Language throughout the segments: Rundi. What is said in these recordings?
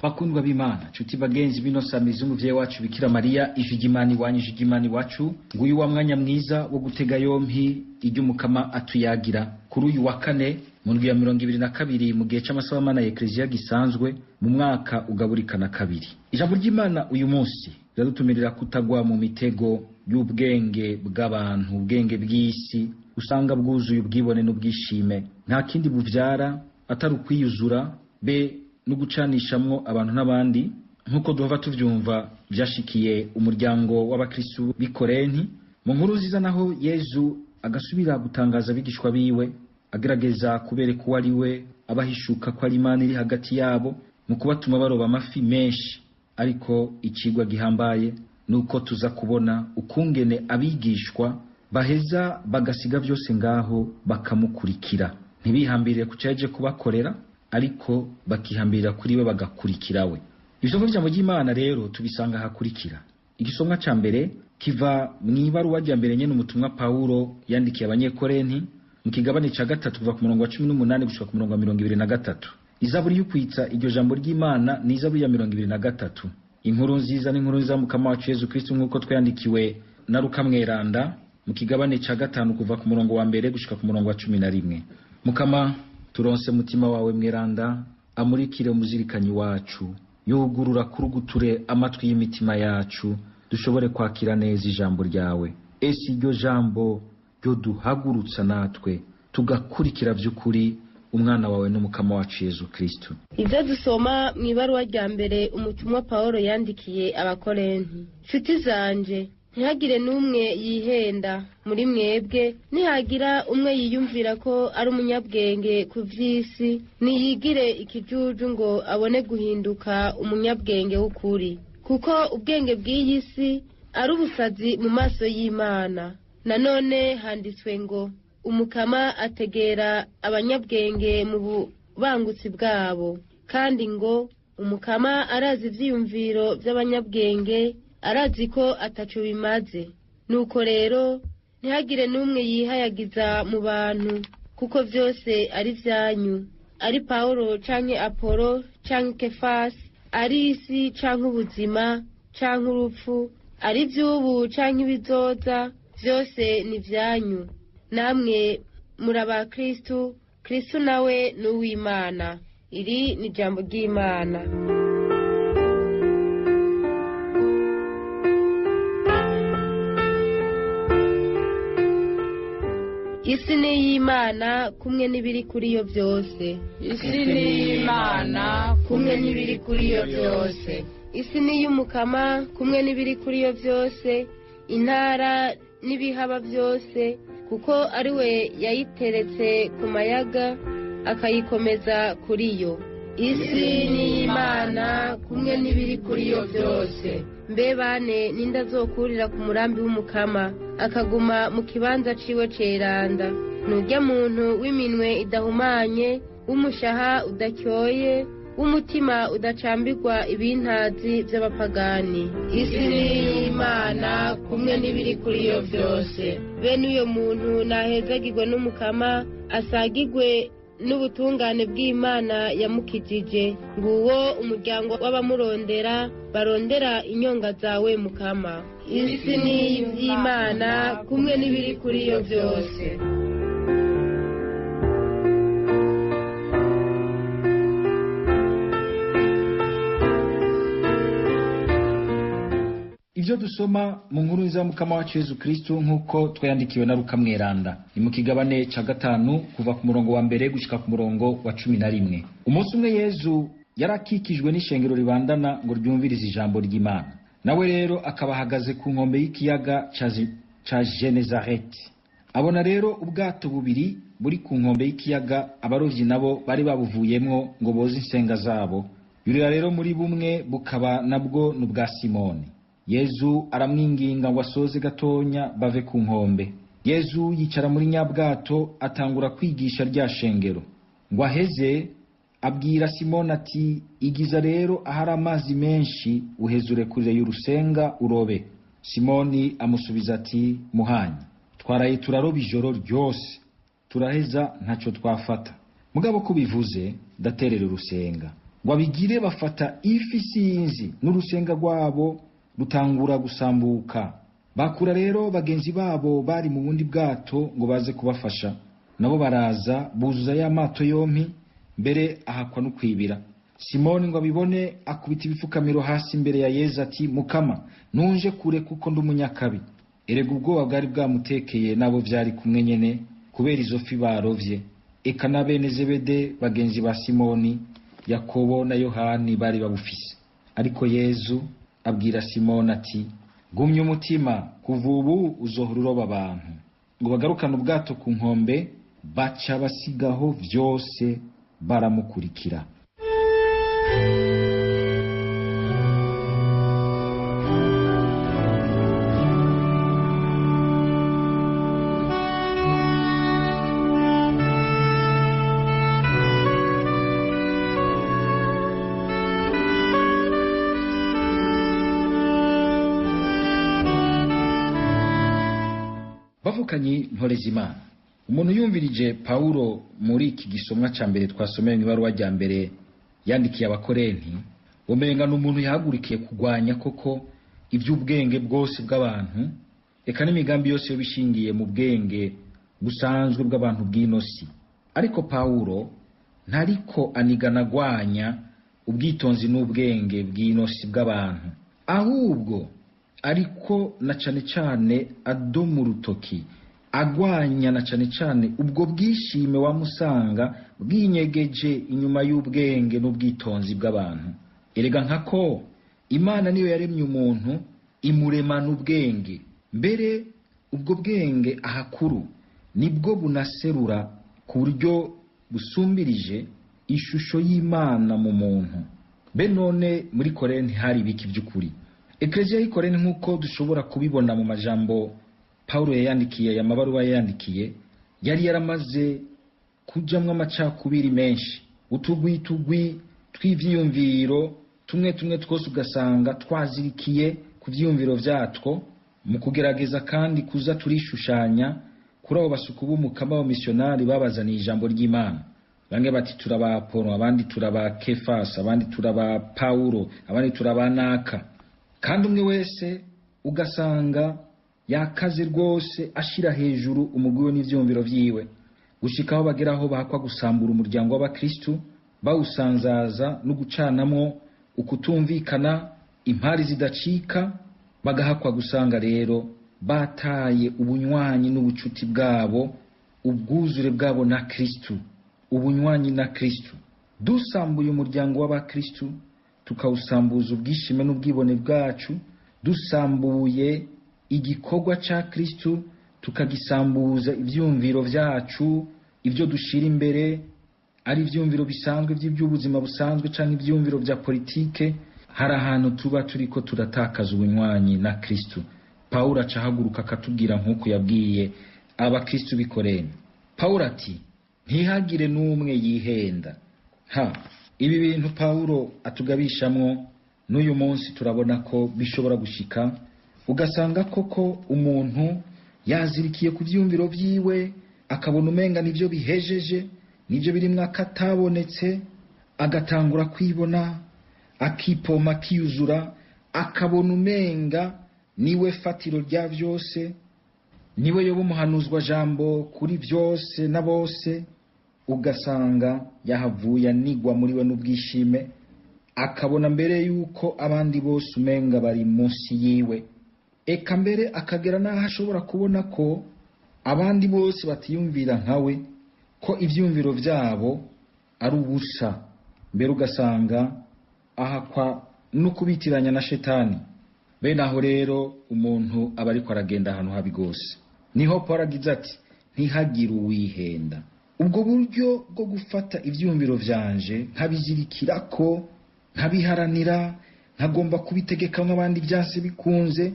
Bakundwa b'Imana, nshuti bagenzi bino samizi umuvyeyi wacu Bikira Mariya, Imana iwanyu, Imana iwacu, nguyu wa mwanya mwiza wo gutega yompi iry'umukama atuyagira kuri uyu wa kane mu ndwi ya 22 mu gihe c'amasaha mana ya Ecclesia gisanzwe mu mwaka ugaburikana kabiri. Ijambo ry'Imana uyu munsi riradutumirira kutagwa mu mitego y'ubwenge bw'abantu, ubwenge bw'isi usanga bwuzuye ubwibone n'ubwishime, nta kindi buvyara atari ukwiyuzura be no gucanishamwo abantu n'abandi, nkuko duhava tuvyumva byashikiye umuryango w'abakristo b'Ikorenti. Mu nkuru nziza naho Yezu agasubira gutangaza abigishwa biwe, agerageza kubereka uwo ari we, abahishuka ko ari Imana iri hagati yabo mu kubatuma baroba amafi menshi. Ariko ikigwa gihambaye nuko tuza kubona ukungene abigishwa baheza bagasiga byose ngaho bakamukurikira, ntibihambirire kucaje kubakorera, ariko bakihambira kuri we bagakurikira we. Ibisomwa by'ijambo ry'Imana rero tubisanga hakurikira. Igisomwa ca mbere kiva mw'ibaruwa rya mbere nyene umutumwa Paulo yandikiye abanyekorenti mu kigabane ca gatatu kuva ku murongo wa 18 gushika ku murongo wa 23. Izaburi y'ukwitsa iryo jambo ry'Imana ni izaburi ya 23. Inkuru nziza n'inkuru nziza mukama wacu Yesu Kristo nk'uko twayandikiwe na Luka mweranda mu kigabane ca gatanu kuva ku murongo wa mbere gushika ku murongo wa 11. Mukama turonse mutima wawe mweranda, amurikire umuzirikanyi wacu, yugurura kuruguture amatwi y'imitima yacu, dushobore kwakira neza ijambo ryawe. Ese iryo jambo ryo duhagurutsa natwe tugakurikira by'ukuri umwana wawe n'umukama wacu Yesu Kristo. Ibyo dusoma mu ibaruwa rya mbere umutumwa Paulo yandikiye abakorenti. Nshuti zanje, ntihagire n'umwe yihenda muri mwebwe, nihagira umwe yiyumvira ko ari umunyabwenge ku vy'isi, niyigire ikijuju ngo abone guhinduka umunyabwenge w'ukuri. Kuko ubwenge bw'iyi si ari ubusazi mu maso y'Imana. Nanone handitswe ngo umukama ategera abanyabwenge mu bubangutsi bwabo, kandi ngo umukama arazi ivyiyumviro by'abanyabwenge, arazi ko ataco bimaze. Nuko rero ntihagire n'umwe yihayagiza mu bantu, kuko vyose ari vyanyu, ari Paulo canke Apolo canke Kefasi, ari isi canke ubuzima canke urupfu, ari vy'ubu canke ibizoza, vyose ni vyanyu. Namwe muri aba Kristo, Kristo nawe ni uw'Imana. Iri ni ijambo ry'Imana. Isi ni y'Imana kumwe n'ibiri kuri yo byose. Isi ni y'Imana kumwe n'ibiri kuri yo byose. Isi ni y'umukama kumwe n'ibiri kuri yo byose, intara n'ibihaba byose, kuko ari we yayiteretse ku mayaga akayikomeza kuri yo. Isi ni y'Imana kumwe n'ibiri kuri yo byose. Mbe bane ninda zokurira ku murambi w'umukama akaguma mu kibanza ciwe ceranda? Nurya muntu w'iminwe idahumanye, w'umushaha udacyoye, w'umutima udacambirwa ibintazi by'abapagani. Isi ni y'Imana kumwe n'ibiri kuri yo byose. Bene uyo muntu nahezagirwe n'umukama, asagirwe n'ubutungane bw'Imana yamukijije. Nguwo umuryango w'abamurondera, barondera inyonga zawe mukama. Isi ni y'Imana kumwe n'ibiri kuri yo byose. Ivyo dusoma mu nkuru nziza mukama wacu Yesu Kristo nkuko twayandikiwe na Luka mweranda ni mu kigabane ca gatanu kuva ku murongo wa mbere gushika ku murongo wa 11. Umunsi umwe Yesu yarakikijwe n'ishengero ribandana ngo ryumvirize ijambo ry'Imana. Nawe rero akabahagaze ku nkombe y'ikiyaga ca Genezareti. Abona rero ubwato bubiri buri ku nkombe y'ikiyaga, abarovyi nabo bari babuvuyemwo ngo boze insenga zabo. Yurira rero muri bumwe bukaba nabwo n'ubwa Simoni. Yesu aramwinginga ngo asoze gatonya bave ku nkombe. Yezu yicara muri nyabwato atangura kwigisha rya shengero. Ngo aheze abwira Simoni ati, igiza rero ahari amazi menshi uhezure kure y'urusenga urobe. Simoni amusubiza ati, muhanyi, twaraye turaroba ijoro ryose, turaheza ntacyo twafata. Mugabo ko bivuze ndaterera urusenga. Ngo abigire bafata ifi sinzi n'urusenga rwabo rutangura gusambuka. Bakura rero bagenzi babo bari mu bundi bwato ngo baze kubafasha. Nabo baraza buzuza ya mato yompi, mbere ahakwa no kwibira. Simoni ngo abibone akubita ibifukamiro hasi imbere ya Yezu ati, Mukama, nunje kure kuko ndi umunyakabi. Erega ubwoba bwari bwamutekeye nabo byari kumwe nyene kubera izo fi barovye. Eka na bene Zebede bagenzi ba Simoni, Yakobo na Yohani bari babufise. Ariko Yezu abwira Simoni ati, gumya umutima, kuva ubu uzohora uroba abantu. Ngo bagarukane ubwato ku nkombe, baca basigaho vyose baramukurikira. Bavukanyi ntoreza Imana, umuntu yumvirije Paulo muri iki gisomwa ca mbere twasomeye mu ibaruwa rya mbere yandikiye abakorenti, umenga n'umuntu yahagurikiye kugwanya koko iby'ubwenge bwose bw'abantu, eka n'imigambi yose yo bishingiye mu bwenge busanzwe bw'abantu bw'inosi. Ariko Paulo ntariko anigana gwanya ubwitonzi n'ubwenge bw'inosi bw'abantu, ahubwo ariko na cane cane adoma urutoki agwanya na cane cane ubwo bwishime wamusanga bwinyegeje inyuma y'ubwenge n'ubwitonzi bw'abantu. Erega nkako Imana niyo yaremye umuntu imuremana ubwenge, mbere ubwo bwenge ahakuru nibwo bunaserura ku buryo busumbirije ishusho y'Imana mu muntu. Be none muri Korenti hari biki by'ukuri? Ekleziya y'i Korenti nk'uko dushobora kubibona mu majambo Paulo yayandikiye, ya mabaruwa yayandikiye, yari yaramaze kujamwo amacakubiri menshi, utugwi tw'ivyiyumviro tumwe twose ugasanga twazirikiye ku vyiyumviro vyatwo, mu kugerageza kandi kuza turishushanya kuri abo basuku b'umukama w'abamisiyonari babazaniye ijambo ry'Imana. Bamwe bati turaba Apolo, abandi turaba Kefasi, abandi turaba Paulo, abandi turaba Naka. Kandi umwe wese ugasanga yakaze rwose ashira hejuru umugwi we n'ivyumviro vyiwe, gushikaho bageraho bahakwa gusambura umuryango w'abakristu, bawusanzaza no gucanamwo ukutumvikana, impari zidacika, bagahakwa gusanga rero bataye ubunywanyi n'ubucuti bwabo, ubwuzure bwabo na Kristu, ubunywanyi na Kristu. Dusambuye umuryango w'abakristu, tukawusambuza ubwishime n'ubwibone bwacu, dusambuye igikorwa ca Kristu, tukagisambuza ivyumviro vyacu, ivyo dushira imbere ari ivyumviro bisanzwe by'iby'ubuzima busanzwe canke ivyumviro vya politike, hari ahantu tuba turiko turatakaza ubunywanyi na Kristu. Paulo acahaguruka akatubwira nk'uko yabwiye abakristu b'i Korenti. Paulo ati, ntihagire n'umwe yihenda. Ibi bintu Paulo atugabishamwo n'uyu munsi turabona ko bishobora gushika, ugasanga koko umuntu yazirikiye ku vyumviro vyiwe, akabona umenga nivyo bihejeje, nivyo birimwo akatabonetse, agatangura kwibona, akipoma, akiyuzura, akabona umenga niwe fatiro rya vyose, niwe yoba umuhanuzwa jambo kuri vyose na bose. Ugasanga yahavuye anigwa muri we n'ubwishime, akabona mbere yuko abandi bose umenga bari munsi yiwe, eka mbere akagera n'aho ashobora kubona ko abandi bose batiyumvira nkawe, ko ivyumviro vyabo ari ubusa. Mbere ugasanga ahakwa no kubitiranya na shetani. Bene aho rero umuntu aba ariko aragenda ahantu habi gose. Niho Paulo agize ati, ntihagire uwihenda. Ubwo buryo bwo gufata ivyumviro vyanje nkabizirikirako, nkabiharanira, nkagomba kubitegeka nk'abandi byase bikunze,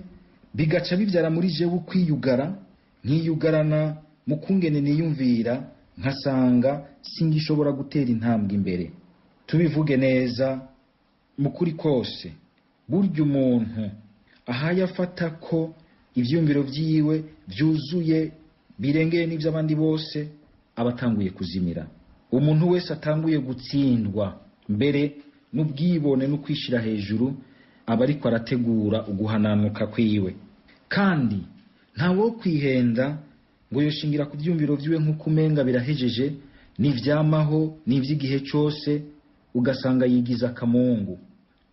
bigaca bivyara muri jewe ukwiyugara, nkiyugarana mu kungene niyumvira nkasanga singishobora gutera intambwe imbere. Tubivuge neza mu kuri kose, burya umuntu ahaye afata ko ivyumviro vyiwe vyuzuye birengeye n'ivy'abandi bose abatanguye kuzimira. Umuntu wese atanguye gutsindwa mbere n'ubwibone no kwishira hejuru aba ariko arategura uguhananuka kwiwe. Kandi ntawo kwihenda ngo yoshingira ku vyumviro vyiwe nk'uko umenga birahejeje n'ivyamaho n'ivy'igihe cyose ugasanga yigiza akamungu.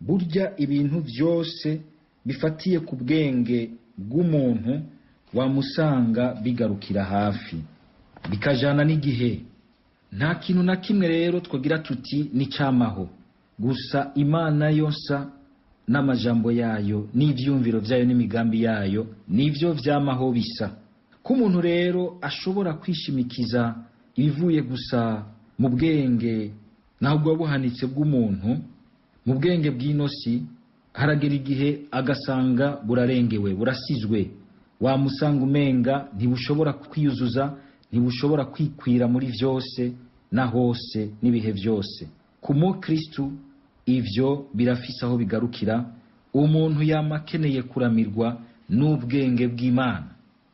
Burya ibintu vyose bifatiye ku bwenge bw'umuntu wamusanga bigarukira hafi bikajana n'igihe. Nta kintu na kimwe rero twogira tuti ni camaho, gusa Imana yonsa n'amajambo yayo n'ivyumviro vyayo n'imigambi yayo nivyo vyamaho bisa. Ko umuntu rero ashobora kwishimikiza ibivuye gusa mu bwenge nahubwo buhanitse bw'umuntu, mu bwenge bw'inosi haragera igihe agasanga burarengewe, burasizwe. Wamusanga umenga ntibushobora kwiyuzuza, ntibushobora kwikwira muri vyose na hose n'ibihe vyose. Ku mukristu ivyo birafise aho bigarukira. Umuntu yamakeneye kuramirwa n'ubwenge bw'Imana,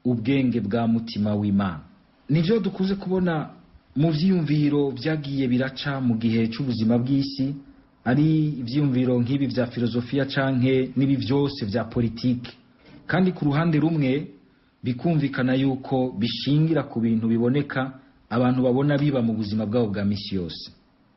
ubwenge bwa mutima w'Imana. Nivyo dukuze kubona mu vyiyumviro vyagiye biraca mu gihe c'ubuzima bw'isi, ari ivyiyumviro nk'ibi vya filozofiya canke n'ibi vyose vya politike. Kandi ku ruhande rumwe bikumvikana yuko bishingira ku bintu biboneka abantu babona biba mu buzima bwabo bwa misi yose.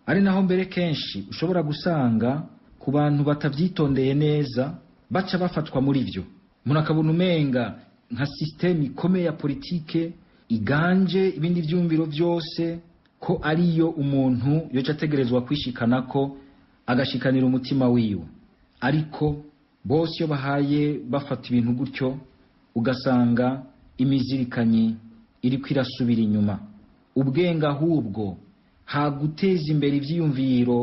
Ari naho mbere kenshi ushobora gusanga ku bantu batavyitondeye neza baca bafatwa muri vyo. Umuntu akabona umenga nka system ikomeye ya politike iganje ibindi vyumviro vyose ko ariyo umuntu yoca ategerezwa kwishikanako agashikanira umutima wiwe. Ariko bose iyo bahaye bafata ibintu gutyo ugasanga imizirikanyi iri kwirasubira inyuma. Ubwenga ahubwo haguteza imbere ivyiyumviro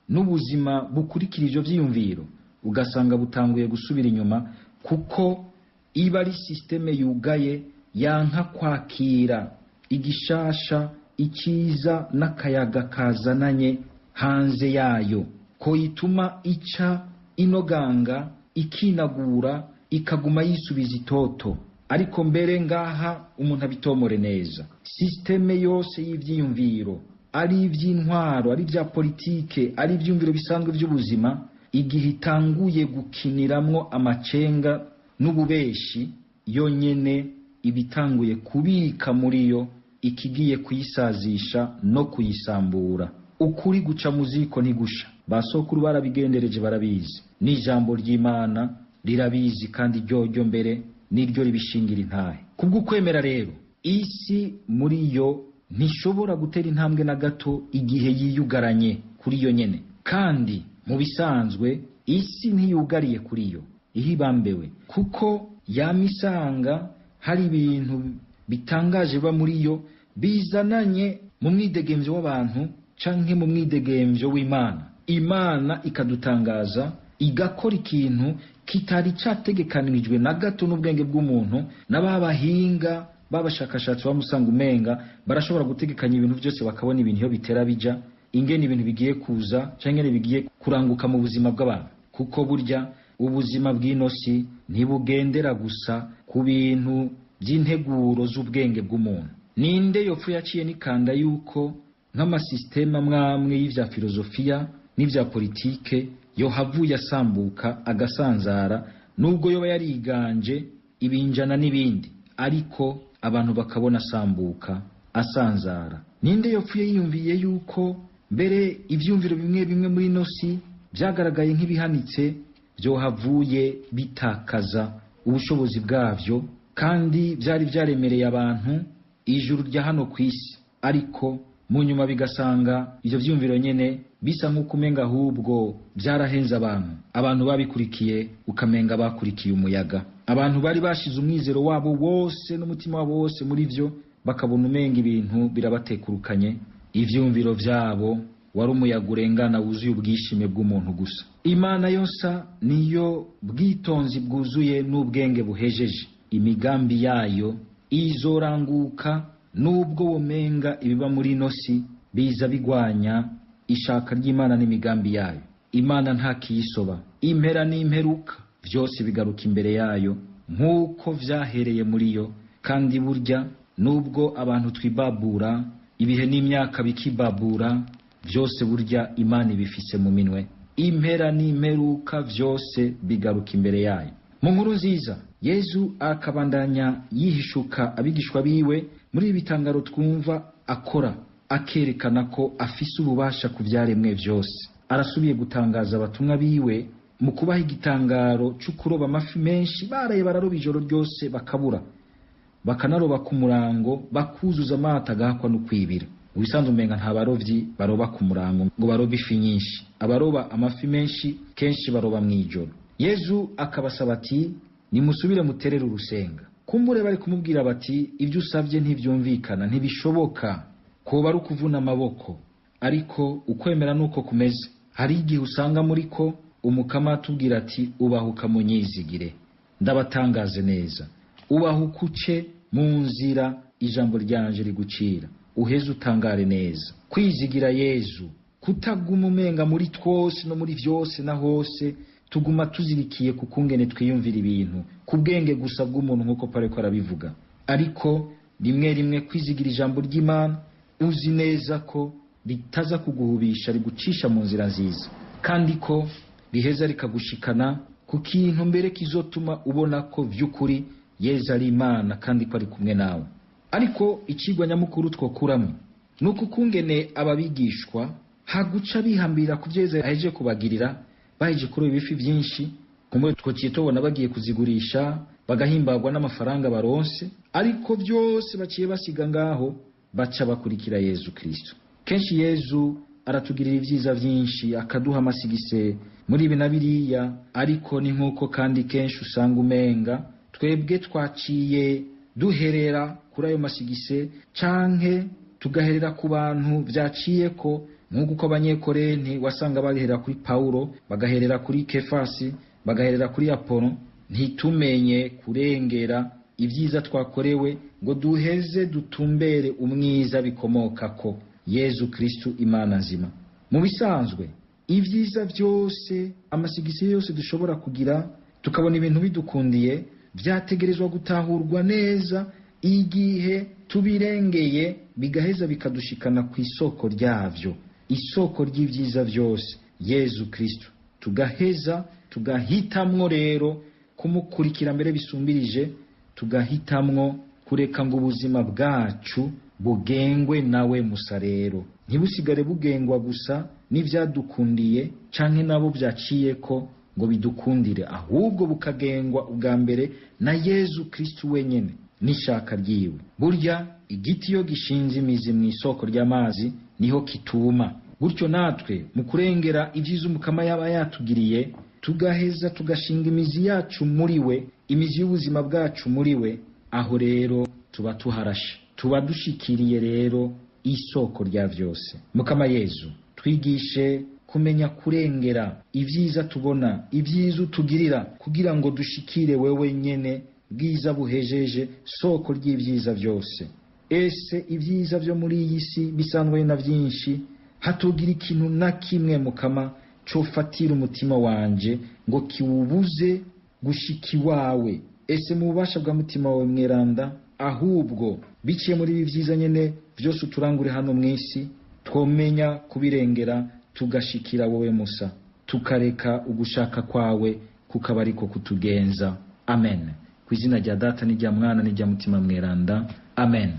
n'ubuzima bukurikira ivyo vyiyumviro ugasanga butanguye gusubira inyuma, kuko iba ari systeme yugaye yanka kwakira igishasha, ikiza n'akayaga kazananye hanze yayo, ko ituma ica inoganga ikinagura ikaguma yisubiza itoto. Ariko mbere ngaha umuntu abitomore neza, systeme yose y'ivyiyumviro, ari ivy'intwaro, ari vya politike, ari ivyumviro bisanzwe vy'ubuzima, igihe itanguye gukiniramwo amacenga n'ububeshi, yonyene ibitanguye kubika muri yo ikigiye kuyisazisha no kuyisambura. Ukuri guca muziko ntigusha. Basokuru barabigendereje barabizi, n'ijambo ry'Imana rirabizi kandi ryoryo mbere niryo ribishingira intahe. Kubwo kwemera rero isi muri yo ntishobora gutera intambwe na gato igihe yiyugaranye kuri yo nyene. Kandi mu bisanzwe isi ntiyugariye kuri yo, ihibambewe, kuko yamisanga hari ibintu bitangaje ba muri yo bizananye mu mwidegemvyo w'abantu canke mu mwidegemvyo w'Imana. Imana ikadutangaza igakora ikintu kitari categekanijwe na gato n'ubwenge bw'umuntu. N'ababahinga babashakashatsi bamusanga umenga barashobora gutegekanya ibintu byose bakabona ibintu iyo bitera bija, ingene ibintu bigiye kuza canke bigiye kuranguka mu buzima bw'abantu. Kuko burya ubuzima bw'inosi ntibugendera gusa ku bintu by'integuro z'ubwenge bw'umuntu. Ninde yopfu yaciye nikanda yuko nk'amasysteme amwamwe y'ivya filozofiya n'ivya politike yo havuye asambuka agasanzara, nubwo yoba yariganje ibinjana n'ibindi, ariko abantu bakabona asambuka asanzara. Ninde yopfuye yiyumviye yuko mbere ivyumviro bimwe bimwe muri nosi byagaragaye nk'ibihanitse byo havuye bitakaza ubushobozi bwavyo, kandi byari byaremereye abantu ijuru rya hano kwisi, ariko mu nyuma bigasanga ivyo vyumviro nyene bisa nk'uko umenga ahubwo byarahenze abantu babikurikiye ukamenga bakurikiye umuyaga. Abantu bari bashize umwizero wabo wose n'umutima wabo wose muri vyo, bakabona umenga ibintu birabatekurukanye. Ivyumviro vyabo wari umuyaga urengana wuzuye ubwishime bw'umuntu gusa. Imana yonsa niyo bwitonzi bwuzuye n'ubwenge buhejeje. Imigambi yayo izoranguka nubwo womenga ibiba muri nosi biza bigwanya ishaka ry'Imana n'imigambi yayo. Imana nta kiyisoba, impera n'imperuka vyose bigaruka imbere yayo nk'uko vyahereye muri yo. Kandi burya nubwo abantu twibabura, ibihe n'imyaka bikibabura, vyose burya Imana ibifise mu minwe. Impera n'imperuka vyose bigaruka imbere yayo. Mu nkuru nziza Yesu akabandanya yihishuka abigishwa biwe muri ibitangaro twumva akora, akerekana ko afise ububasha ku vyaremwe vyose. Arasubiye gutangaza abatumwa biwe mu kubaha igitangaro cyo kuroba amafi menshi. Baraye bararoba ijoro ryose bakabura, bakanaroba ku murango bakuzuza amata agahakwa no kwibira. Ubisanzwe umenga nta barovyi baroba ku murango ngo barobe ifi nyinshi. Abaroba amafi menshi kenshi baroba mw'ijoro. Yesu akabasaba ati nimusubire muterere urusenga. Kumbure bari kumubwira bati ibyo usabye ntivyumvikana, ntibishoboka, ko bari kuvuna amaboko. Ariko ukwemera nuko kumeze. Hari igihe usanga muri ko umukama atubwira ati ubahuka munyizigire, ndabatangaze neza, ubahukuce mu nzira ijambo ryanje rigucira, uheze utangare neza. Kwizigira Yesu, kutaguma umenga muri twose no muri vyose na hose tuguma tuzirikiye ku kungene twiyumvira ibintu, ku bwenge gusa bw'umuntu nk'uko pareko arabivuga. Ariko rimwe rimwe kwizigira ijambo ry'Imana uzi neza ko ritaza kuguhubisha, rigucisha mu nzira nziza, kandi ko riheza rikagushikana ku kintu mbere kizotuma ubona ko vy'ukuri Yesu ari Imana kandi ko ari kumwe nawe. Ariko ikigwa nyamukuru twokuramo nuko kungene ababigishwa haguca bihambira ku Yesu aheje kubagirira, baheje kuri ibifi vyinshi, kumwe twokiye tubona bagiye kuzigurisha bagahimbagwa n'amafaranga baronse, ariko byose baciye basiga ngaho baca bakurikira Yesu Kristo. Kenshi Yesu aratugirira ivyiza vyinshi, akaduha amasigise muri ibi na biriya, ariko ni nk'uko kandi kenshi usanga umenga twebwe twaciye duherera kuri ayo masigise, canke tugaherera ku bantu vyaciye ko, nk'uko abanyekorenti wasanga baherera kuri Paulo, bagaherera kuri Kefasi, bagaherera kuri Apolo. Ntitumenye kurengera ivyiza twakorewe ngo duheze dutumbere umwiza bikomoka ko Yesu Kristo Imana nzima. Mu bisanzwe ivyiza vyose, amasigisi yose dushobora kugira tukabona ibintu bidukundiye, vyategerezwa gutahurwa neza igihe tubirengeye, bigaheza bikadushikana ku isoko ryavyo, isoko ry'ivyiza vyose Yesu Kristo. Tugaheza tugahitamwo rero kumukurikira mbere bisumbirije, tugahitamwo kureka ngo ubuzima bwacu bugengwe nawe musa. Rero ntibusigare bugengwa gusa n'ivyadukundiye canke nabo vyaciye ko ngo bidukundire, ahubwo bukagengwa ubwa mbere na Yesu Kristo wenyene n'ishaka ryiwe. Burya igiti iyo gishinze imizi mu isoko ry'amazi niho kituma. Gutyo natwe mu kurengera ivyiza umukama yaba yatugiriye, tugaheza tugashinga imizi yacu muri we, imizi y'ubuzima bwacu muri we, aho rero tuba tuharashe, tuba dushikiriye rero isoko rya vyose. Mukama Yesu twigishe kumenya kurengera ivyiza tubona, ivyiza utugirira, kugira ngo dushikire wewe nyene bwiza buhejeje, soko ry'ivyiza vyose. Ese ivyiza vyo muri iyi si bisanzwe na vyinshi, hatugira ikintu na kimwe mukama cofatira umutima wanje ngo kiwubuze gushika iwawe. Ese mu bubasha bwa mutima wawe mweranda, ahubwo biciye muri ibi vyiza nyene vyose uturangure hano mw'isi, twomenya kubirengera tugashikira wowe musa, tukareka ugushaka kwawe kukaba ariko kutugenza. Amen. Kw'izina rya Data n'irya Mwana n'irya Mutima mweranda. Amen.